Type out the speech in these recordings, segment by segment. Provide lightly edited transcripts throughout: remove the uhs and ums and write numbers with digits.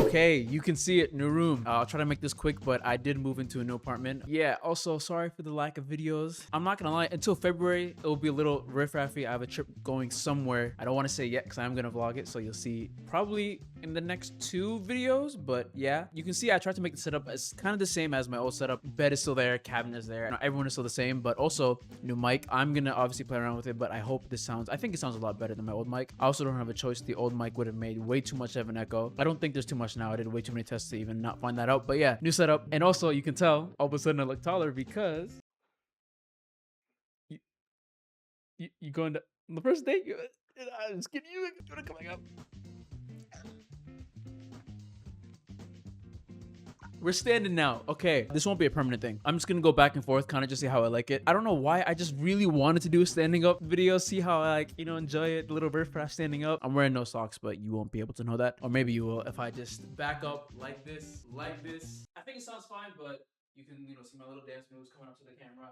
Okay, you can see it. New room. I'll try to make this quick, but I did move into a new apartment. Yeah, also sorry for the lack of videos. I'm not gonna lie, until February it will be a little riff-raffy. I have a trip going somewhere. I don't want to say yet because I'm gonna vlog it, so you'll see probably in the next 2 videos. But yeah, you can see I tried to make the setup as kind of the same as my old setup. Bed is still there, cabinet is there, everyone is still the same, but also new mic. I'm gonna obviously play around with it, but I hope this sounds, I think it sounds a lot better than my old mic. I also don't have a choice. The old mic would have made way too much of an echo. I don't think there's too much now. I did way too many tests to even not find that out. But yeah, new setup. And also you can tell all of a sudden I look taller because you going to the first date. I'm just kidding. You coming up. We're standing now. Okay, this won't be a permanent thing. I'm just gonna go back and forth, kind of just see how I like it. I don't know why. I just really wanted to do a standing up video, see how I like, enjoy it. The little bird crash standing up. I'm wearing no socks, but you won't be able to know that. Or maybe you will if I just back up like this, like this. I think it sounds fine, but you can, see my little dance moves coming up to the camera.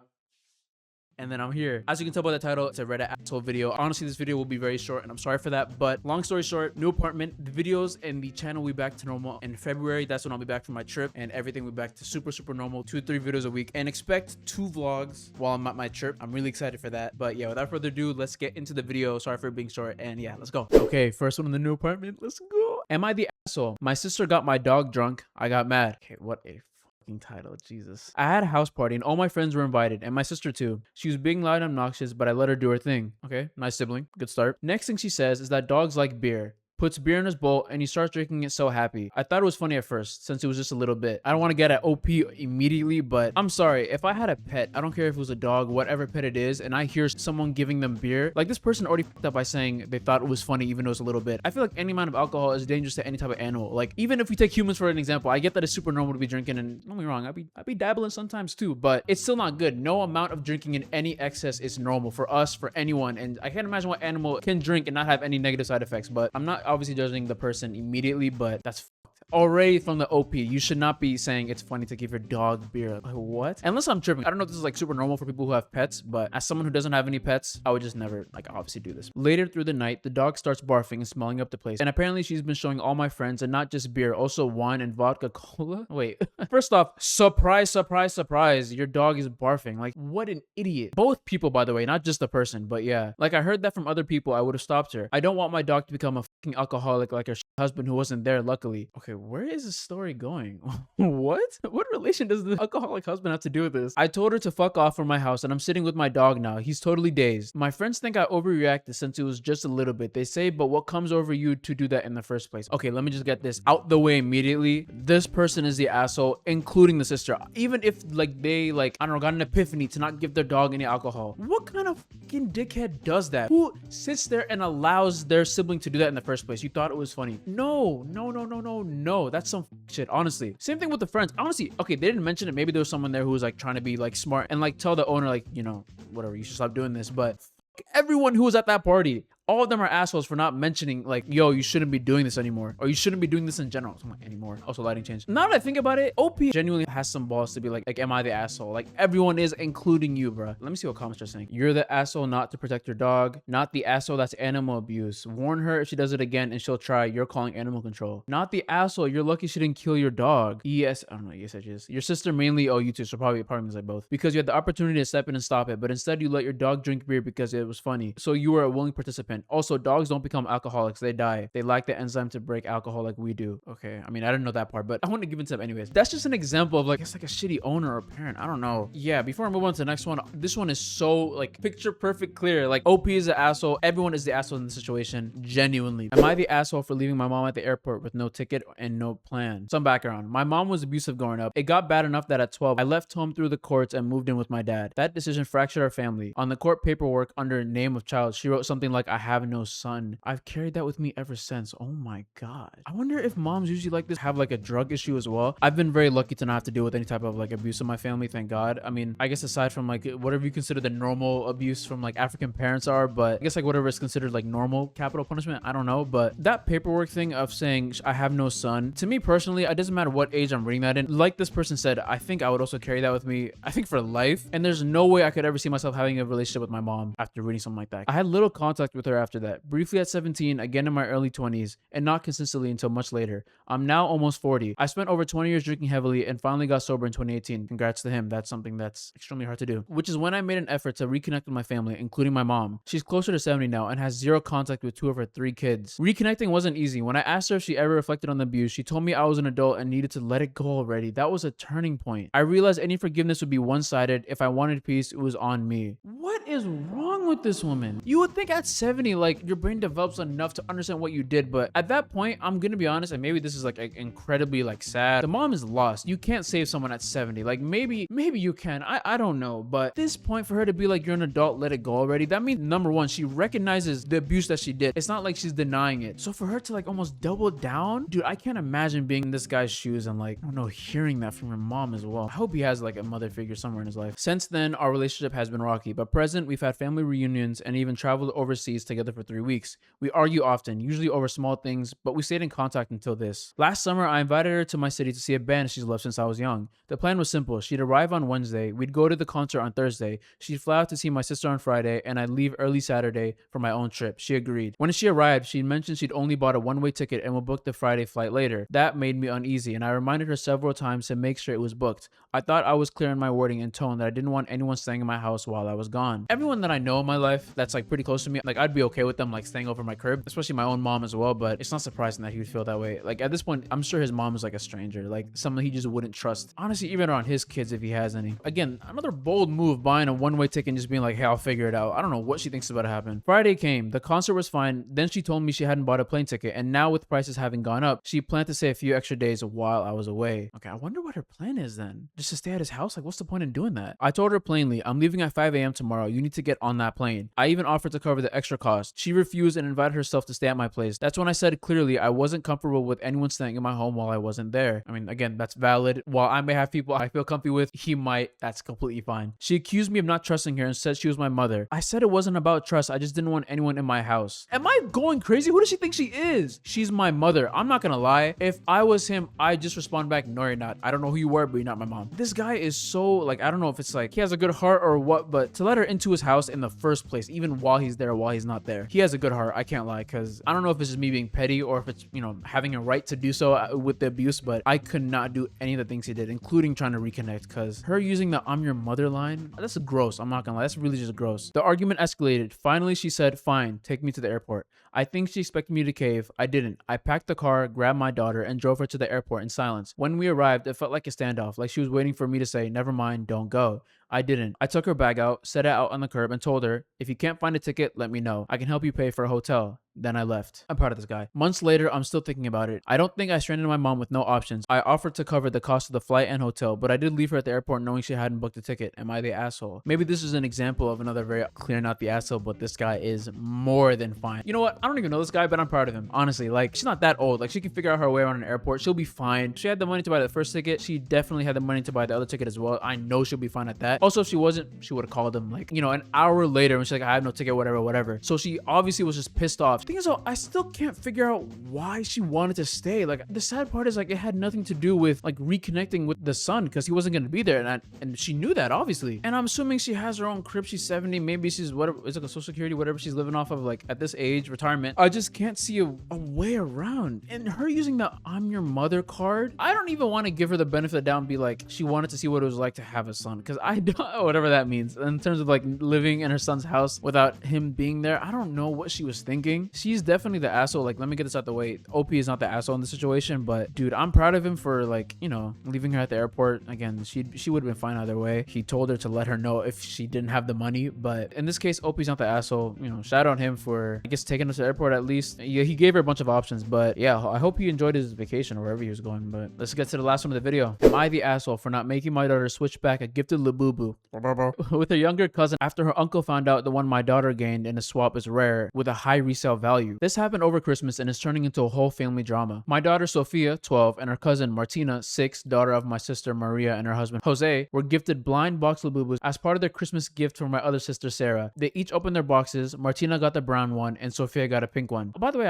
And then I'm here. As you can tell by the title, it's a Reddit asshole video. Honestly, this video will be very short and I'm sorry for that. But long story short, new apartment, the videos and the channel will be back to normal in February. That's when I'll be back from my trip and everything will be back to super normal. 2-3 videos a week, and expect 2 vlogs while I'm at my trip. I'm really excited for that. But yeah, without further ado, let's get into the video. Sorry for it being short, and yeah, let's go. Okay, first one in the new apartment. Let's go. Am I the asshole? My sister got my dog drunk. I got mad. Okay, what a title, Jesus. I had a house party and all my friends were invited, and my sister too. She was being loud and obnoxious, but I let her do her thing. Okay, nice sibling, good start. Next thing she says is that dogs like beer. Puts beer in his bowl and he starts drinking it so happy. I thought it was funny at first since it was just a little bit. I don't want to get at OP immediately, but I'm sorry. If I had a pet, I don't care if it was a dog, whatever pet it is, and I hear someone giving them beer, like this person already fucked up by saying they thought it was funny even though it's a little bit. I feel like any amount of alcohol is dangerous to any type of animal. Like even if we take humans for an example, I get that it's super normal to be drinking, and don't get me wrong, I'd be dabbling sometimes too, but it's still not good. No amount of drinking in any excess is normal for us, for anyone, and I can't imagine what animal can drink and not have any negative side effects. But I'm not obviously judging the person immediately, but that's already from the OP. You should not be saying it's funny to give your dog beer. Like, what? Unless I'm tripping. I don't know if this is like super normal for people who have pets, but as someone who doesn't have any pets, I would just never like obviously do this. Later through the night, the dog starts barfing and smelling up the place, and apparently she's been showing all my friends, and not just beer, also wine and vodka cola. Wait, first off, surprise, your dog is barfing. Like, what an idiot. Both people, by the way, not just the person, but yeah, like I heard that from other people. I would have stopped her. I don't want my dog to become a fucking alcoholic like her husband who wasn't there, luckily. Okay, where is this story going? What relation does the alcoholic husband have to do with this? I told her to fuck off from my house, and I'm sitting with my dog now. He's totally dazed. My friends think I overreacted since it was just a little bit. They say, but what comes over you to do that in the first place? Okay, let me just get this out the way immediately. This person is the asshole, including the sister. Even if like they I don't know, got an epiphany to not give their dog any alcohol. What kind of fucking dickhead does that? Who sits there and allows their sibling to do that in the first place? You thought it was funny. No. That's some shit, honestly. Same thing with the friends. Honestly, okay, they didn't mention it. Maybe there was someone there who was like trying to be like smart and like tell the owner like, whatever, you should stop doing this. But everyone who was at that party, all of them are assholes for not mentioning like, yo, you shouldn't be doing this anymore, or you shouldn't be doing this in general. I'm like, anymore. Also, lighting change. Now that I think about it, OP genuinely has some balls to be like, am I the asshole? Like everyone is, including you, bro. Let me see what comments are saying. You're the asshole not to protect your dog. Not the asshole that's animal abuse. Warn her if she does it again and she'll try. You're calling animal control. Not the asshole. You're lucky she didn't kill your dog. Yes, I don't know. Yes, it is. Your sister mainly. Oh, you too. So probably means like both, because you had the opportunity to step in and stop it, but instead you let your dog drink beer because it was funny. So you were a willing participant. Also, dogs don't become alcoholics, they die. They lack the enzyme to break alcohol like we do. Okay, I mean, I didn't know that part, but I want to give it to them anyways. That's just an example of like, it's like a shitty owner or parent. I don't know. Yeah, before I move on to the next one, this one is so like picture perfect clear. Like OP is the asshole. Everyone is the asshole in the situation. Genuinely. Am I the asshole for leaving my mom at the airport with no ticket and no plan? Some background. My mom was abusive growing up. It got bad enough that at 12, I left home through the courts and moved in with my dad. That decision fractured our family. On the court paperwork under name of child, she wrote something like, I have no son. I've carried that with me ever since. Oh my god. I wonder if moms usually like this have like a drug issue as well. I've been very lucky to not have to deal with any type of like abuse in my family, thank god. I mean, I guess aside from like whatever you consider the normal abuse from like African parents are, but I guess like whatever is considered like normal capital punishment, I don't know. But that paperwork thing of saying I have no son, to me personally, it doesn't matter what age I'm reading that in. Like this person said, I think I would also carry that with me, I think for life. And there's no way I could ever see myself having a relationship with my mom after reading something like that. I had little contact with her after that. Briefly at 17, again in my early 20s, and not consistently until much later. I'm now almost 40. I spent over 20 years drinking heavily and finally got sober in 2018. Congrats to him. That's something that's extremely hard to do. Which is when I made an effort to reconnect with my family, including my mom. She's closer to 70 now and has zero contact with 2 of her 3 kids. Reconnecting wasn't easy. When I asked her if she ever reflected on the abuse, she told me I was an adult and needed to let it go already. That was a turning point. I realized any forgiveness would be one-sided. If I wanted peace, it was on me. What is wrong with this woman? You would think at 70, like, your brain develops enough to understand what you did, but at that point, I'm gonna be honest, and maybe this is like incredibly like sad. The mom is lost. You can't save someone at 70. Like maybe you can. I don't know, but at this point for her to be like, you're an adult, let it go already, that means number one, she recognizes the abuse that she did. It's not like she's denying it. So for her to like almost double down, dude, I can't imagine being in this guy's shoes and like, I don't know, hearing that from your mom as well. I hope he has like a mother figure somewhere in his life. Since then, our relationship has been rocky, but present, we've had family reunions and even traveled overseas together for 3 weeks. We argue often, usually over small things, but we stayed in contact until this. Last summer, I invited her to my city to see a band she's loved since I was young. The plan was simple. She'd arrive on Wednesday, we'd go to the concert on Thursday, she'd fly out to see my sister on Friday, and I'd leave early Saturday for my own trip. She agreed. When she arrived, she mentioned she'd only bought a one-way ticket and would book the Friday flight later. That made me uneasy, and I reminded her several times to make sure it was booked. I thought I was clear in my wording and tone that I didn't want anyone staying in my house while I was gone. Everyone that I know in my life that's like pretty close to me, like I'd be okay with them like staying over my crib, especially my own mom as well, but it's not surprising that he would feel that way. Like at this point, I'm sure his mom is like a stranger, like someone he just wouldn't trust. Honestly, even around his kids if he has any. Again, another bold move, buying a one-way ticket and just being like, hey, I'll figure it out. I don't know what she thinks is about to happen. Friday came, the concert was fine, then she told me she hadn't bought a plane ticket, and now with prices having gone up, she planned to stay a few extra days while I was away. Okay, I wonder what her plan is then. Just to stay at his house? Like what's the point in doing that? I told her plainly, I'm leaving at 5 a.m. tomorrow. You need to get on that plane. I even offered to cover the extra cost. She refused and invited herself to stay at my place. That's when I said clearly I wasn't comfortable with anyone staying in my home while I wasn't there. I mean, again, that's valid. While I may have people I feel comfy with, he might. That's completely fine. She accused me of not trusting her and said she was my mother. I said it wasn't about trust. I just didn't want anyone in my house. Am I going crazy? Who does she think she is? She's my mother. I'm not gonna lie. If I was him, I'd just respond back, no, you're not. I don't know who you were, but you're not my mom. This guy is so like, I don't know if it's like he has a good heart or what, but to let her into his house in the first place, even while he's there, while he's not there, he has a good heart. I can't lie, because I don't know if it's just me being petty or if it's, you know, having a right to do so with the abuse, but I could not do any of the things he did, including trying to reconnect, because her using the I'm your mother line, that's gross. I'm not gonna lie. That's really just gross. The argument escalated. Finally, she said, fine, take me to the airport. I think she expected me to cave. I didn't. I packed the car, grabbed my daughter, and drove her to the airport in silence. When we arrived, it felt like a standoff, like she was waiting for me to say, never mind, don't go. I didn't. I took her bag out, set it out on the curb, and told her, if you can't find a ticket, let me know. I can help you pay for a hotel. Then I left. I'm proud of this guy. Months later, I'm still thinking about it. I don't think I stranded my mom with no options. I offered to cover the cost of the flight and hotel, but I did leave her at the airport knowing she hadn't booked a ticket. Am I the asshole? Maybe this is an example of another very clear not the asshole, but this guy is more than fine. You know what? I don't even know this guy, but I'm proud of him. Honestly, like, she's not that old. Like, she can figure out her way around an airport. She'll be fine. She had the money to buy the first ticket. She definitely had the money to buy the other ticket as well. I know she'll be fine at that. Also, if she wasn't, she would have called him like, you know, an hour later and she's like, I have no ticket, whatever. So she obviously was just pissed off. The thing is, though, I still can't figure out why she wanted to stay. Like, the sad part is, like, it had nothing to do with like reconnecting with the son, because he wasn't going to be there, and she knew that, obviously. And I'm assuming she has her own crib. She's 70. Maybe she's whatever, it's like a social security, whatever she's living off of, like, at this age, retirement. I just can't see a way around. And her using the I'm your mother card, I don't even want to give her the benefit of the doubt and be like, she wanted to see what it was like to have a son, because I don't whatever that means in terms of like living in her son's house without him being there. I don't know what she was thinking. She's definitely the asshole. Like, let me get this out the way. OP is not the asshole in the situation, but dude, I'm proud of him for, like, you know, leaving her at the airport. Again, she would have been fine either way. He told her to let her know if she didn't have the money, but in this case, OP's not the asshole. You know, shout out him for, I guess, taking us to the airport at least. Yeah, he gave her a bunch of options, but yeah, I hope he enjoyed his vacation or wherever he was going. But let's get to the last one of the video. Am I the asshole for not making my daughter switch back a gifted Labubu with her younger cousin after her uncle found out the one my daughter gained in a swap is rare with a high resale value? value. This happened over Christmas and is turning into a whole family drama. My daughter Sophia, 12, and her cousin Martina, 6, daughter of my sister Maria and her husband Jose, were gifted blind box Labubus as part of their Christmas gift from my other sister Sarah. They each opened their boxes. Martina got the brown one and Sophia got a pink one. Oh, by the way,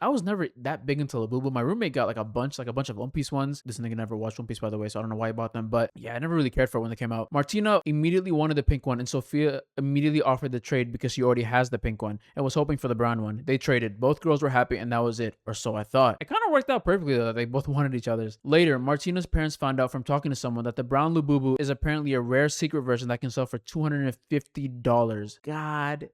I was never that big into Labubu. My roommate got like a bunch of One Piece ones. This nigga never watched One Piece, by the way, so I don't know why he bought them, but yeah, I never really cared for it when they came out. Martina immediately wanted the pink one and Sophia immediately offered the trade because she already has the pink one and was hoping for the brown one. They traded. Both girls were happy and that was it, or so I thought. It kind of worked out perfectly though, that they both wanted each other's. Later, Martina's parents found out from talking to someone that the brown Labubu is apparently a rare secret version that can sell for $250. God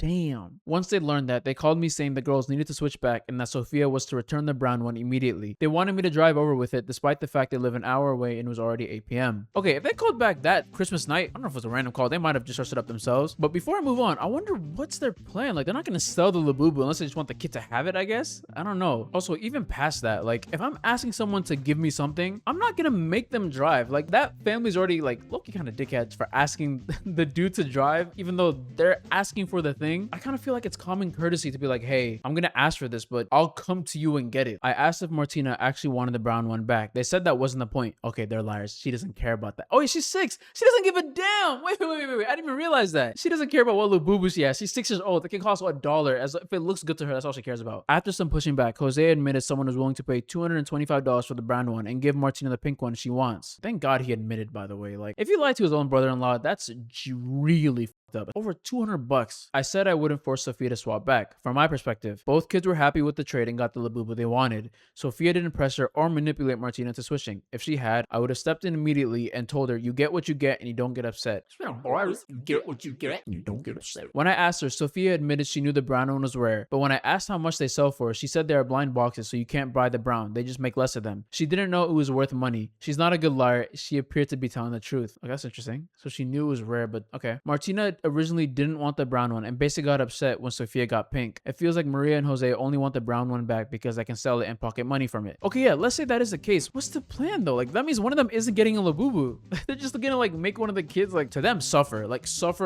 damn. Once they learned that, they called me saying the girls needed to switch back and that Sophia was to return the brown one immediately. They wanted me to drive over with it despite the fact they live an hour away and it was already 8 p.m. Okay, if they called back that Christmas night, I don't know if it was a random call, they might have just searched it up themselves. But before I move on, I wonder what's their plan. Like, they're not gonna sell the Labubu unless they just want the kid to have it, I guess. I don't know. Also, even past that, like, if I'm asking someone to give me something, I'm not gonna make them drive. Like, that family's already like low-key kind of dickheads for asking the dude to drive, even though they're asking for the thing. I kind of feel like it's common courtesy to be like, hey, I'm gonna ask for this, but I'll come to you and get it. I asked if Martina actually wanted the brown one back. They said that wasn't the point. Okay, they're liars. She doesn't care about that. Oh, yeah, she's 6. She doesn't give a damn. Wait. I didn't even realize that. She doesn't care about what Labubu she has. She's 6 years old. It can cost $1. As if it looks good to her, that's all she cares about. After some pushing back, Jose admitted someone was willing to pay $225 for the brown one and give Martina the pink one she wants. Thank God he admitted, by the way. Like, if he lied to his own brother-in-law, that's really up. Over $200. I said I wouldn't force Sophia to swap back. From my perspective, both kids were happy with the trade and got the Labubu they wanted. Sophia didn't press her or manipulate Martina into switching. If she had, I would have stepped in immediately and told her, you get what you get and you don't get upset. You get what you get and you don't get upset. When I asked her, Sophia admitted she knew the brown one was rare, but when I asked how much they sell for, she said they are blind boxes, so you can't buy the brown. They just make less of them. She didn't know it was worth money. She's not a good liar. She appeared to be telling the truth. Okay, that's interesting. So she knew it was rare, but okay. Martina originally didn't want the brown one and basically got upset when Sophia got pink. It feels like Maria and Jose only want the brown one back because they can sell it and pocket money from it. Okay, yeah, let's say that is the case. What's the plan though? Like, that means one of them isn't getting a Labubu. They're just gonna like make one of the kids, like, to them suffer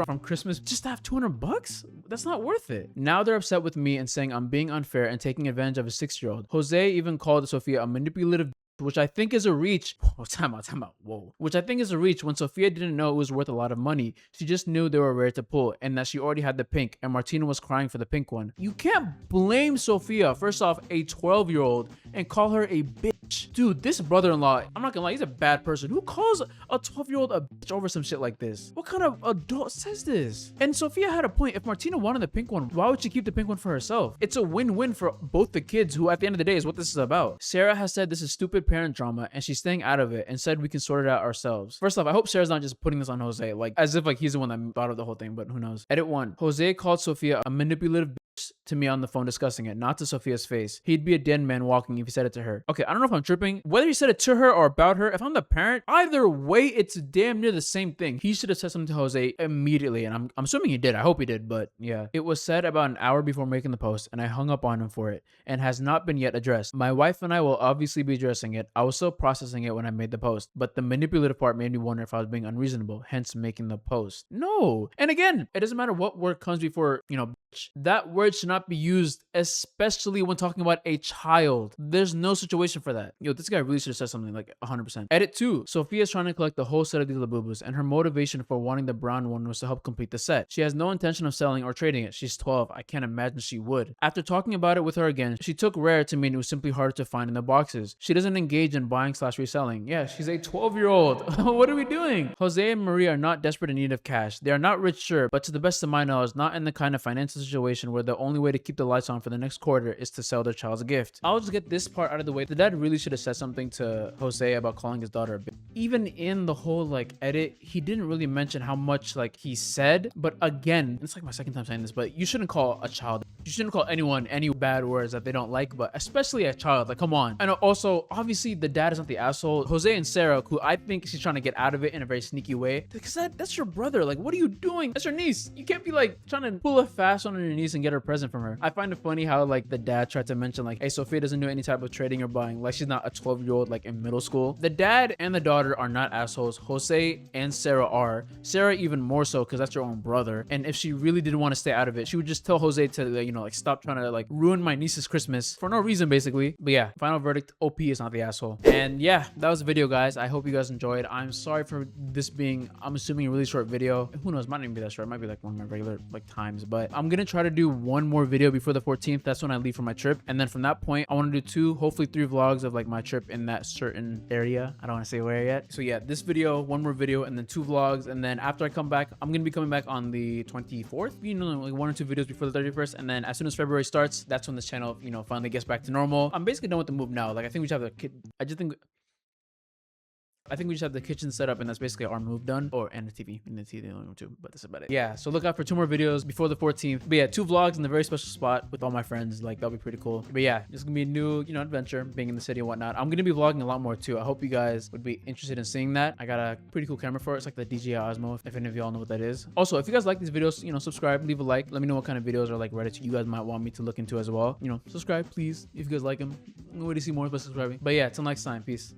from Christmas just to have $200. That's not worth it. Now they're upset with me and saying I'm being unfair and taking advantage of a 6-year-old. Jose even called Sophia a manipulative, which I think is a reach. Oh, time out. Whoa. Which I think is a reach when Sophia didn't know it was worth a lot of money. She just knew they were rare to pull and that she already had the pink and Martina was crying for the pink one. You can't blame Sophia, first off, a 12-year-old, and call her a bitch. Dude, this brother-in-law, I'm not gonna lie, he's a bad person. Who calls a 12-year-old a bitch over some shit like this? What kind of adult says this? And Sophia had a point. If Martina wanted the pink one, why would she keep the pink one for herself? It's a win-win for both the kids, who at the end of the day is what this is about. Sarah has said this is stupid parent drama and she's staying out of it and said we can sort it out ourselves. First off, I hope Sarah's not just putting this on Jose, like as if like he's the one that thought of the whole thing, but who knows. Edit 1. Jose called Sophia a manipulative bitch to me on the phone discussing it, not to Sophia's face. He'd be a dead man walking if he said it to her. Okay, I don't know if I'm tripping. Whether he said it to her or about her, if I'm the parent, either way, it's damn near the same thing. He should have said something to Jose immediately, and I'm assuming he did. I hope he did, but yeah. It was said about an hour before making the post, and I hung up on him for it, and has not been yet addressed. My wife and I will obviously be addressing it. I was still processing it when I made the post, but the manipulative part made me wonder if I was being unreasonable, hence making the post. No. And again, it doesn't matter what word comes before, bitch. That word should not be used, especially when talking about a child. There's no situation for that. This guy really should have said something like 100%. Edit 2. Sophia's trying to collect the whole set of these Labubus, and her motivation for wanting the brown one was to help complete the set. She has no intention of selling or trading it. She's 12. I can't imagine she would. After talking about it with her again, she took rare to mean it was simply harder to find in the boxes. She doesn't engage in buying/reselling. Yeah, she's a 12-year-old. What are we doing? Jose and Maria are not desperate in need of cash. They are not rich, sure, but to the best of my knowledge, not in the kind of financial situation where the only way to keep the lights on for the next quarter is to sell their child's gift. I'll just get this part out of the way. The dad really should have said something to Jose about calling his daughter a bitch. Even in the whole edit, he didn't really mention how much he said, but again, it's like my second time saying this, but you shouldn't call a child. You shouldn't call anyone any bad words that they don't like, but especially a child. Like, come on. And also, obviously, the dad is not the asshole. Jose and Sarah, who I think she's trying to get out of it in a very sneaky way, because that's your brother. Like, what are you doing? That's your niece. You can't be trying to pull a fast one on your niece and get her present from her. I find it funny how like the dad tried to mention like, hey, Sophia doesn't do any type of trading or buying, like she's not a 12-year-old like in middle school. The dad and the daughter are not assholes. Jose and Sarah are. Sarah even more so because that's her own brother. And if she really didn't want to stay out of it, she would just tell Jose to, you know, like stop trying to like ruin my niece's Christmas for no reason basically. But yeah, final verdict, OP is not the asshole. And yeah, that was the video, guys. I hope you guys enjoyed. I'm sorry for this being, I'm assuming, a really short video. Who knows, might not even be that short. It might be like one of my regular like times, but I'm gonna try to do one more video before the 14th. That's when I leave for my trip, and then from that point I want to do 2, hopefully 3 vlogs of like my trip in that certain area. I don't want to say where yet. So yeah, this video, one more video, and then 2 vlogs, and then after I come back, I'm gonna be coming back on the 24th, you know, like 1 or 2 videos before the 31st, and then as soon as February starts, that's when this channel, you know, finally gets back to normal. I'm basically done with the move now. Like I think we just have the kid. I think we just have the kitchen set up, and that's basically our move done. Or and the TV, and the TV only one too, but that's about it. Yeah, so look out for 2 more videos before the 14th. But yeah, 2 vlogs in a very special spot with all my friends. Like that'll be pretty cool. But yeah, it's gonna be a new, you know, adventure being in the city and whatnot. I'm gonna be vlogging a lot more too. I hope you guys would be interested in seeing that. I got a pretty cool camera for it. It's like the DJI Osmo, if any of y'all know what that is. Also, if you guys like these videos, you know, subscribe, leave a like. Let me know what kind of videos or like Reddit you guys might want me to look into as well. You know, subscribe please if you guys like them. I'm going to see more by subscribing. But yeah, till next time, peace.